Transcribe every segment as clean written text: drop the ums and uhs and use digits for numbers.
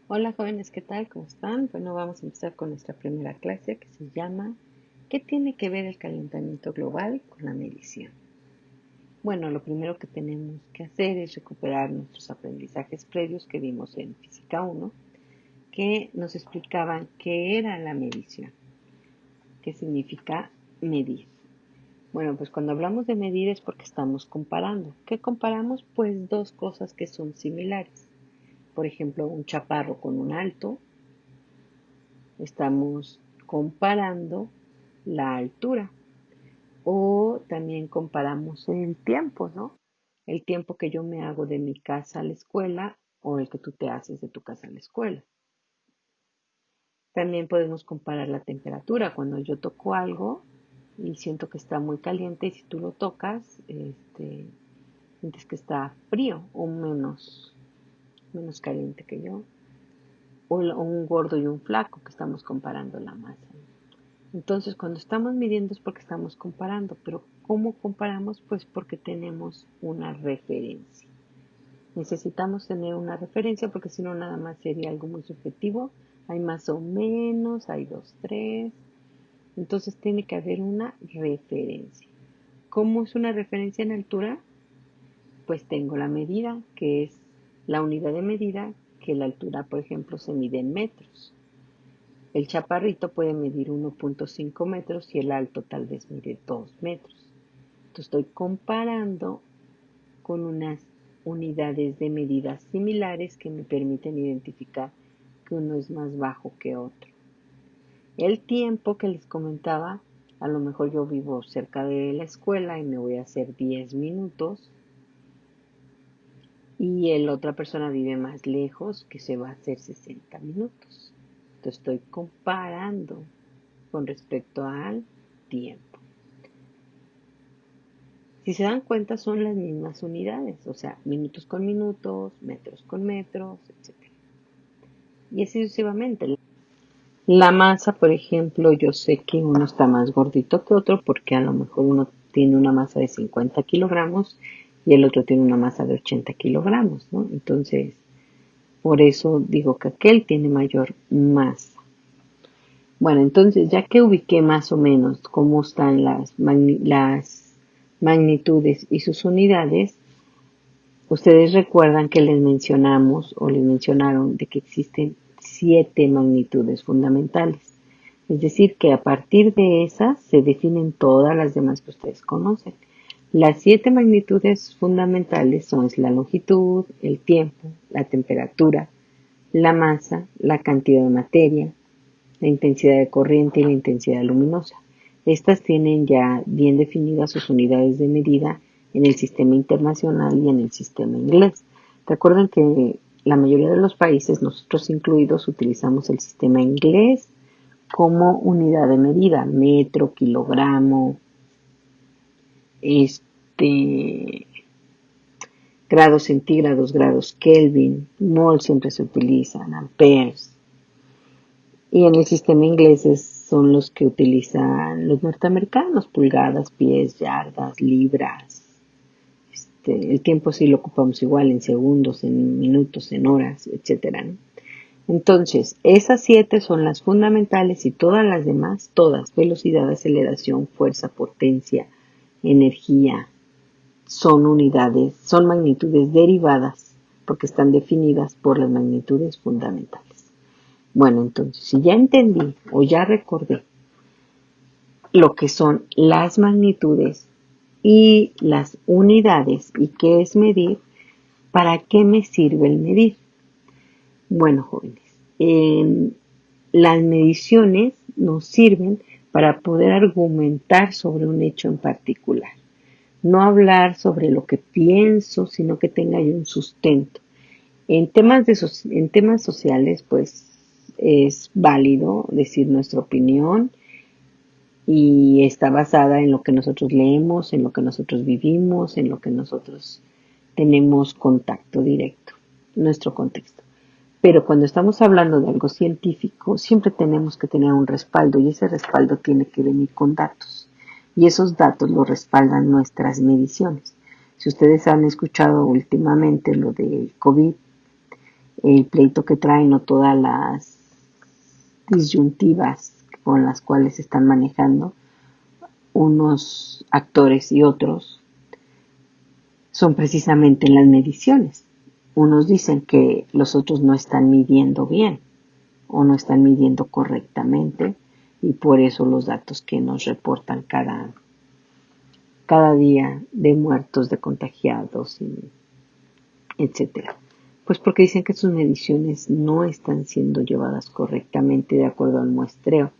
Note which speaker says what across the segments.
Speaker 1: Hola jóvenes, ¿qué tal? ¿Cómo están? Bueno, vamos a empezar con nuestra primera clase que se llama ¿Qué tiene que ver el calentamiento global con la medición? Bueno, lo primero que tenemos que hacer es recuperar nuestros aprendizajes previos que vimos en Física 1, que nos explicaban qué era la medición, qué significa medir. Bueno, pues cuando hablamos de medir es porque estamos comparando. ¿Qué comparamos? Pues dos cosas que son similares. Por ejemplo, un chaparro con un alto. Estamos comparando la altura o también comparamos el tiempo, ¿no? El tiempo que yo me hago de mi casa a la escuela o el que tú te haces de tu casa a la escuela. También podemos comparar la temperatura. Cuando yo toco algo y siento que está muy caliente y si tú lo tocas, sientes que está frío o menos caliente que yo. O un gordo y un flaco que estamos comparando la masa. Entonces, cuando estamos midiendo es porque estamos comparando, pero ¿cómo comparamos? Pues porque tenemos una referencia. Necesitamos tener una referencia porque si no nada más sería algo muy subjetivo. Hay más o menos, hay dos, tres. Entonces tiene que haber una referencia. ¿Cómo es una referencia en altura? Pues tengo la medida, que es la unidad de medida, que la altura, por ejemplo, se mide en metros. El chaparrito puede medir 1.5 metros y el alto tal vez mide 2 metros. Entonces estoy comparando con unas unidades de medidas similares que me permiten identificar que uno es más bajo que otro. El tiempo que les comentaba, a lo mejor yo vivo cerca de la escuela y me voy a hacer 10 minutos y la otra persona vive más lejos que se va a hacer 60 minutos. Entonces estoy comparando con respecto al tiempo. Si se dan cuenta, son las mismas unidades, o sea, minutos con minutos, metros con metros, etcétera. Y así sucesivamente. La masa, por ejemplo, yo sé que uno está más gordito que otro porque a lo mejor uno tiene una masa de 50 kilogramos y el otro tiene una masa de 80 kilogramos, ¿no? Entonces, por eso digo que aquel tiene mayor masa. Bueno, entonces ya que ubiqué más o menos cómo están las magnitudes y sus unidades, ustedes recuerdan que les mencionamos o les mencionaron de que existen 7 magnitudes fundamentales. Es decir, que a partir de esas se definen todas las demás que ustedes conocen. Las 7 magnitudes fundamentales son la longitud, el tiempo, la temperatura, la masa, la cantidad de materia, la intensidad de corriente y la intensidad luminosa. Estas tienen ya bien definidas sus unidades de medida en el sistema internacional y en el sistema inglés. Recuerden que la mayoría de los países, nosotros incluidos, utilizamos el sistema inglés como unidad de medida, metro, kilogramo, este, grados centígrados, grados Kelvin, mol siempre se utilizan, amperes. Y en el sistema inglés son los que utilizan los norteamericanos, pulgadas, pies, yardas, libras. El tiempo sí lo ocupamos igual en segundos, en minutos, en horas, etcétera, ¿no? Entonces, esas 7 son las fundamentales y todas las demás, todas, velocidad, aceleración, fuerza, potencia, energía, son unidades, son magnitudes derivadas porque están definidas por las magnitudes fundamentales. Bueno, entonces, si ya entendí o ya recordé lo que son las magnitudes y las unidades y qué es medir, ¿para qué me sirve el medir? Bueno, jóvenes, las mediciones nos sirven para poder argumentar sobre un hecho en particular. No hablar sobre lo que pienso, sino que tenga yo un sustento. En temas sociales, pues es válido decir nuestra opinión y está basada en lo que nosotros leemos, en lo que nosotros vivimos, en lo que nosotros tenemos contacto directo, nuestro contexto. Pero cuando estamos hablando de algo científico, siempre tenemos que tener un respaldo y ese respaldo tiene que venir con datos. Y esos datos los respaldan nuestras mediciones. Si ustedes han escuchado últimamente lo del COVID, el pleito que traen o todas las disyuntivas con las cuales se están manejando unos actores y otros son precisamente en las mediciones. Unos dicen que los otros no están midiendo bien o no están midiendo correctamente y por eso los datos que nos reportan cada día de muertos, de contagiados, etcétera. Pues porque dicen que sus mediciones no están siendo llevadas correctamente de acuerdo al muestreo.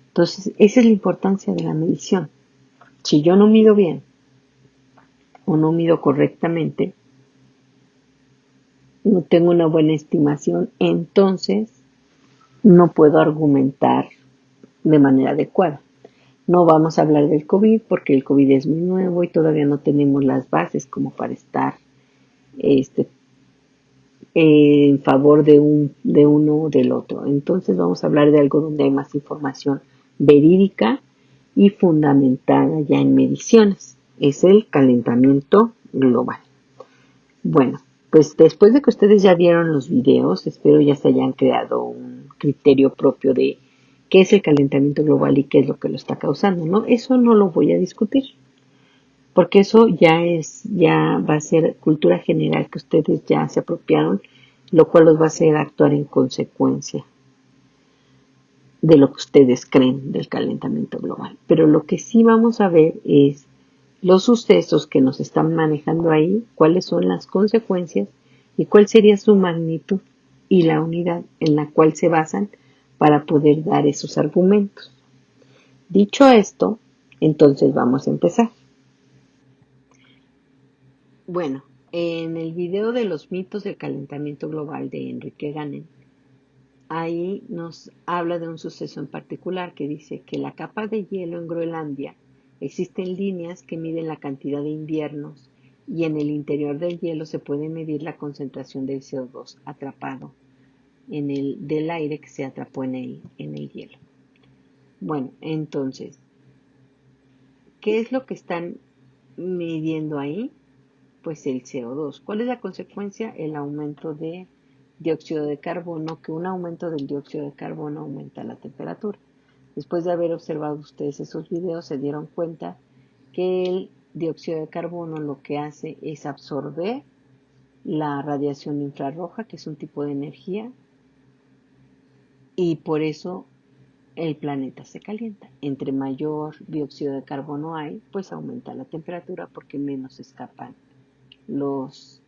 Speaker 1: Entonces, esa es la importancia de la medición. Si yo no mido bien o no mido correctamente, no tengo una buena estimación, entonces no puedo argumentar de manera adecuada. No vamos a hablar del COVID porque el COVID es muy nuevo y todavía no tenemos las bases como para estar este, en favor de uno o del otro. Entonces vamos a hablar de algo donde hay más información verídica y fundamentada ya en mediciones. Es el calentamiento global. Bueno, pues después de que ustedes ya vieron los videos, espero ya se hayan creado un criterio propio de qué es el calentamiento global y qué es lo que lo está causando, ¿no? Eso no lo voy a discutir, porque eso ya va a ser cultura general que ustedes ya se apropiaron, lo cual los va a hacer actuar en consecuencia de lo que ustedes creen del calentamiento global. Pero lo que sí vamos a ver es los sucesos que nos están manejando ahí, cuáles son las consecuencias y cuál sería su magnitud y la unidad en la cual se basan para poder dar esos argumentos. Dicho esto, entonces vamos a empezar. Bueno, en el video de los mitos del calentamiento global de Enrique Ganem, ahí nos habla de un suceso en particular que dice que la capa de hielo en Groenlandia existen líneas que miden la cantidad de inviernos y en el interior del hielo se puede medir la concentración del CO2 atrapado del aire que se atrapó en el hielo. Bueno, entonces, ¿qué es lo que están midiendo ahí? Pues el CO2. ¿Cuál es la consecuencia? El aumento de dióxido de carbono, que un aumento del dióxido de carbono aumenta la temperatura. Después de haber observado ustedes esos videos, se dieron cuenta que el dióxido de carbono lo que hace es absorber la radiación infrarroja, que es un tipo de energía, y por eso el planeta se calienta. Entre mayor dióxido de carbono hay, pues aumenta la temperatura porque menos escapan las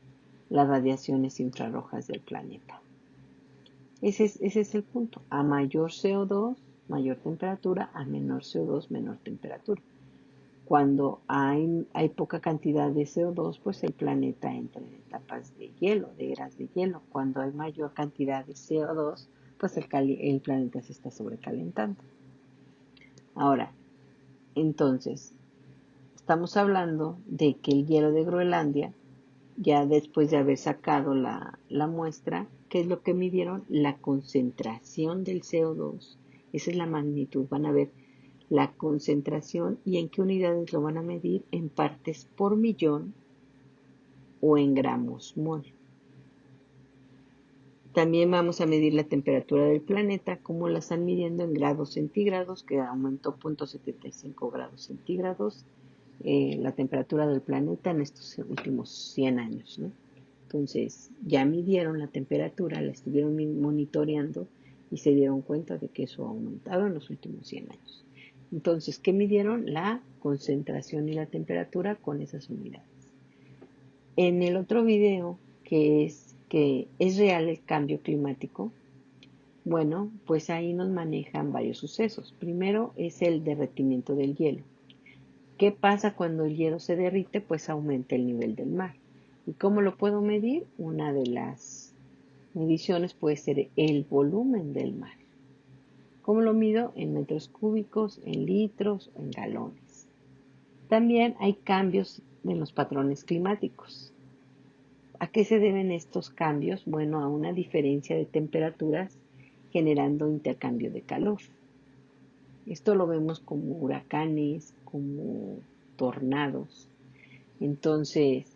Speaker 1: radiaciones infrarrojas del planeta. Ese es el punto. A mayor CO2, mayor temperatura; a menor CO2, menor temperatura. Cuando hay poca cantidad de CO2, pues el planeta entra en etapas de hielo, de eras de hielo. Cuando hay mayor cantidad de CO2, pues el planeta se está sobrecalentando. Ahora, entonces, estamos hablando de que el hielo de Groenlandia, ya después de haber sacado la muestra, ¿qué es lo que midieron? La concentración del CO2. Esa es la magnitud. Van a ver la concentración y en qué unidades lo van a medir, en partes por millón o en gramos mol. También vamos a medir la temperatura del planeta, como la están midiendo en grados centígrados, que aumentó 0.75 grados centígrados la temperatura del planeta en estos últimos 100 años, ¿no? Entonces, ya midieron la temperatura, la estuvieron monitoreando y se dieron cuenta de que eso ha aumentado en los últimos 100 años. Entonces, ¿qué midieron? La concentración y la temperatura con esas unidades. En el otro video, que es real el cambio climático, bueno, pues ahí nos manejan varios sucesos. Primero es el derretimiento del hielo. ¿Qué pasa cuando el hielo se derrite? Pues aumenta el nivel del mar. ¿Y cómo lo puedo medir? Una de las mediciones puede ser el volumen del mar. ¿Cómo lo mido? En metros cúbicos, en litros, en galones. También hay cambios en los patrones climáticos. ¿A qué se deben estos cambios? Bueno, a una diferencia de temperaturas generando intercambio de calor. Esto lo vemos como huracanes, como tornados, entonces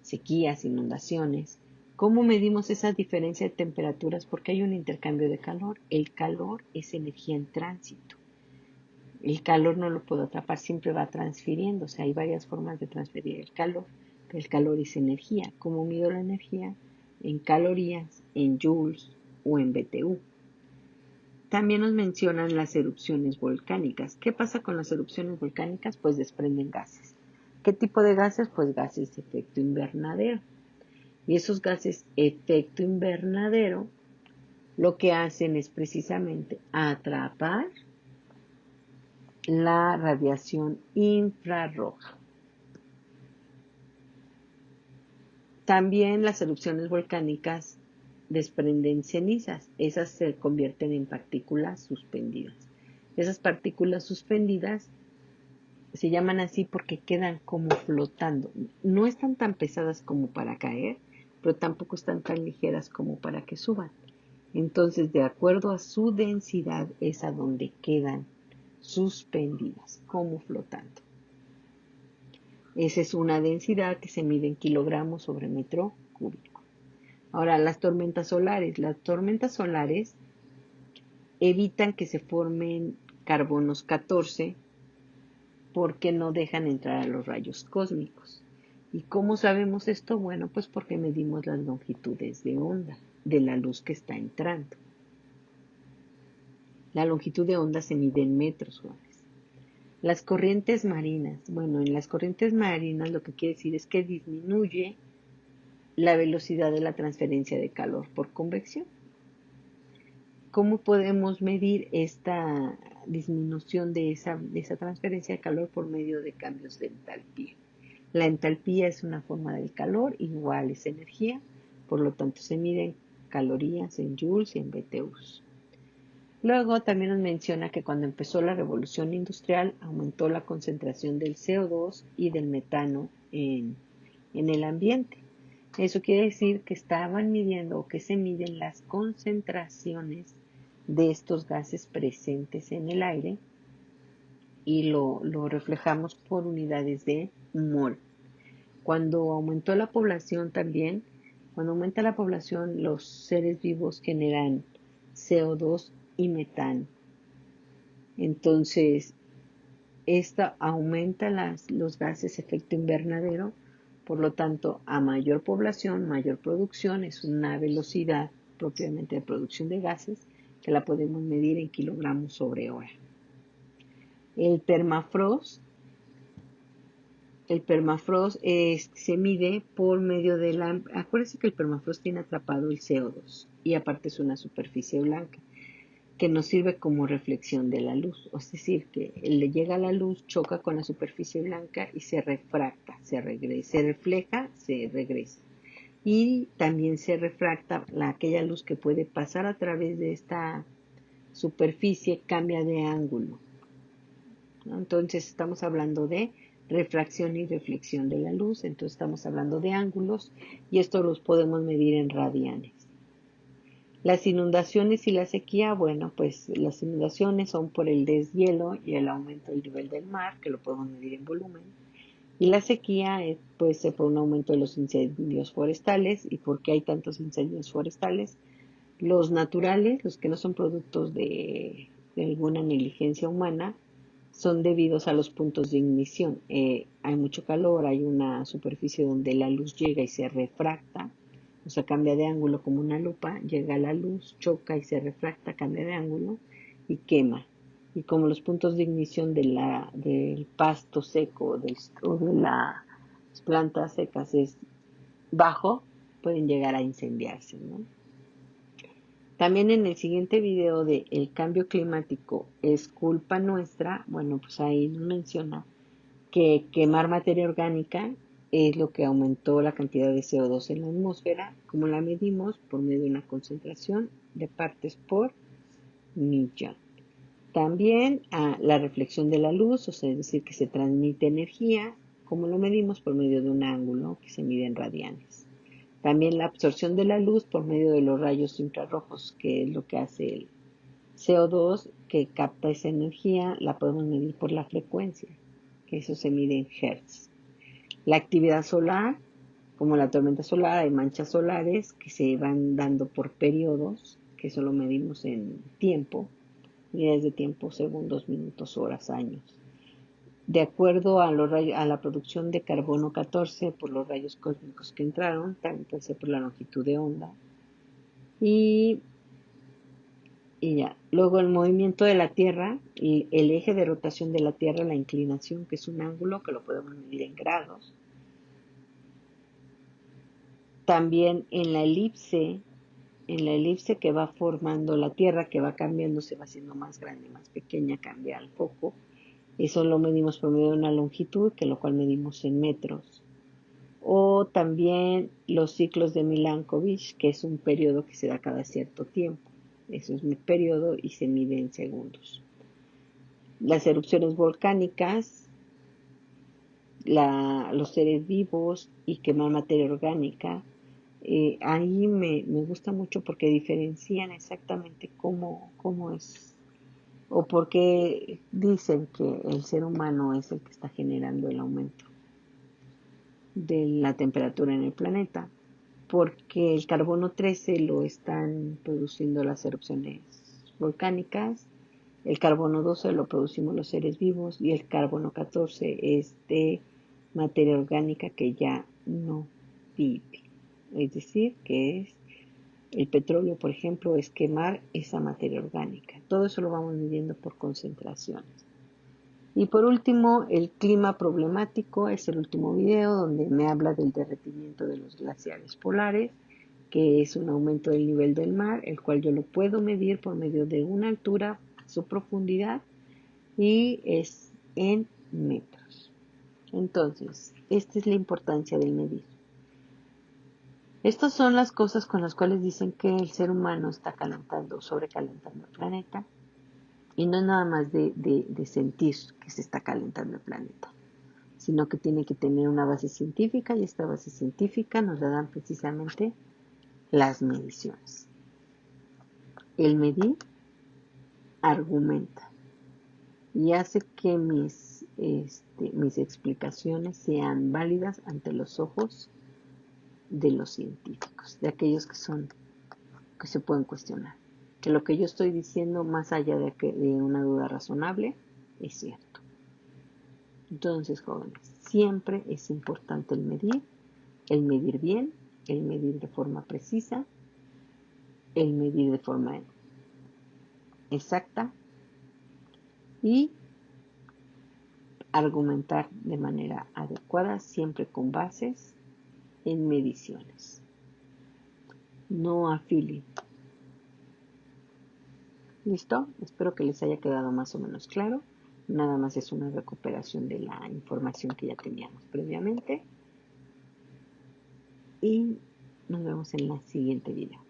Speaker 1: sequías, inundaciones. ¿Cómo medimos esa diferencia de temperaturas? Porque hay un intercambio de calor. El calor es energía en tránsito. El calor no lo puedo atrapar, siempre va transfiriendo. O sea, hay varias formas de transferir el calor, pero el calor es energía. ¿Cómo mido la energía? En calorías, en joules o en BTU. También nos mencionan las erupciones volcánicas. ¿Qué pasa con las erupciones volcánicas? Pues desprenden gases. ¿Qué tipo de gases? Pues gases de efecto invernadero. Y esos gases efecto invernadero lo que hacen es precisamente atrapar la radiación infrarroja. También las erupciones volcánicas desprenden cenizas. Esas se convierten en partículas suspendidas. Esas partículas suspendidas se llaman así porque quedan como flotando. No están tan pesadas como para caer, pero tampoco están tan ligeras como para que suban. Entonces, de acuerdo a su densidad, es a donde quedan suspendidas, como flotando. Esa es una densidad que se mide en kilogramos sobre metro cúbico. Ahora, las tormentas solares. Las tormentas solares evitan que se formen carbonos 14 porque no dejan entrar a los rayos cósmicos. ¿Y cómo sabemos esto? Bueno, pues porque medimos las longitudes de onda de la luz que está entrando. La longitud de onda se mide en metros suaves. Las corrientes marinas. Bueno, en las corrientes marinas lo que quiere decir es que disminuye la velocidad de la transferencia de calor por convección. ¿Cómo podemos medir esta disminución de esa transferencia de calor? Por medio de cambios de entalpía. La entalpía es una forma del calor, igual es energía, por lo tanto se mide en calorías, en joules y en BTUs. Luego también nos menciona que cuando empezó la revolución industrial aumentó la concentración del CO2 y del metano en el ambiente. Eso quiere decir que estaban midiendo o que se miden las concentraciones de estos gases presentes en el aire y lo reflejamos por unidades de mol. Cuando aumentó la población también, cuando aumenta la población, los seres vivos generan CO2 y metano. Entonces, esta aumenta los gases efecto invernadero, por lo tanto, a mayor población, mayor producción, es una velocidad propiamente de producción de gases que la podemos medir en kilogramos sobre hora. El permafrost se mide por medio de la... Acuérdense que el permafrost tiene atrapado el CO2 y aparte es una superficie blanca que nos sirve como reflexión de la luz. Es decir, que le llega la luz, choca con la superficie blanca y se refracta, se refleja, se regresa. Y también se refracta aquella luz que puede pasar a través de esta superficie, cambia de ángulo, ¿no? Entonces estamos hablando de refracción y reflexión de la luz, entonces estamos hablando de ángulos y esto los podemos medir en radianes. Las inundaciones y la sequía, bueno, pues las inundaciones son por el deshielo y el aumento del nivel del mar, que lo podemos medir en volumen. Y la sequía puede ser por un aumento de los incendios forestales. ¿Y por qué hay tantos incendios forestales? Los naturales, los que no son productos de alguna negligencia humana, son debidos a los puntos de ignición. Hay mucho calor, hay una superficie donde la luz llega y se refracta, o sea, cambia de ángulo como una lupa, llega la luz, choca y se refracta, cambia de ángulo y quema. Y como los puntos de ignición del pasto seco o de las plantas secas es bajo, pueden llegar a incendiarse, ¿no? También en el siguiente video de El cambio climático es culpa nuestra, bueno, pues ahí menciona que quemar materia orgánica es lo que aumentó la cantidad de CO2 en la atmósfera. ¿Cómo la medimos? Por medio de una concentración de partes por millón. También la reflexión de la luz, o sea, es decir, que se transmite energía. ¿Cómo lo medimos? Por medio de un ángulo que se mide en radianes. También la absorción de la luz por medio de los rayos infrarrojos, que es lo que hace el CO2, que capta esa energía, la podemos medir por la frecuencia, que eso se mide en hertz. La actividad solar Como la tormenta solar, hay manchas solares que se van dando por periodos, que solo medimos en tiempo, unidades de tiempo, segundos, minutos, horas, años. De acuerdo a la producción de carbono 14 por los rayos cósmicos que entraron, también puede ser por la longitud de onda. Y, y ya. Luego el movimiento de la Tierra, y el eje de rotación de la Tierra, la inclinación, que es un ángulo que lo podemos medir en grados. También en la elipse que va formando la Tierra, que va cambiando, se va haciendo más grande, más pequeña, cambia el foco. Eso lo medimos por medio de una longitud, que lo cual medimos en metros. O también los ciclos de Milankovitch, que es un periodo que se da cada cierto tiempo. Eso es mi periodo y se mide en segundos. Las erupciones volcánicas, los seres vivos y quemar materia orgánica. Ahí me gusta mucho porque diferencian exactamente cómo es o por qué dicen que el ser humano es el que está generando el aumento de la temperatura en el planeta, porque el carbono 13 lo están produciendo las erupciones volcánicas, el carbono 12 lo producimos los seres vivos y el carbono 14 es de materia orgánica que ya no vive. Es decir, que es el petróleo, por ejemplo, es quemar esa materia orgánica. Todo eso lo vamos midiendo por concentraciones. Y por último, el clima problemático es el último video donde me habla del derretimiento de los glaciares polares, que es un aumento del nivel del mar, el cual yo lo puedo medir por medio de una altura, su profundidad, y es en metros. Entonces, esta es la importancia del medir. Estas son las cosas con las cuales dicen que el ser humano está calentando, sobrecalentando el planeta. Y no es nada más de sentir que se está calentando el planeta, sino que tiene que tener una base científica y esta base científica nos la dan precisamente las mediciones. El medir argumenta y hace que mis explicaciones sean válidas ante los ojos de los científicos, de aquellos que se pueden cuestionar. Que lo que yo estoy diciendo, más allá de una duda razonable, es cierto. Entonces, jóvenes, siempre es importante el medir bien, el medir de forma precisa, el medir de forma exacta y argumentar de manera adecuada, siempre con bases en mediciones. No a feeling. ¿Listo? Espero que les haya quedado más o menos claro. Nada más es una recuperación de la información que ya teníamos previamente. Y nos vemos en la siguiente video.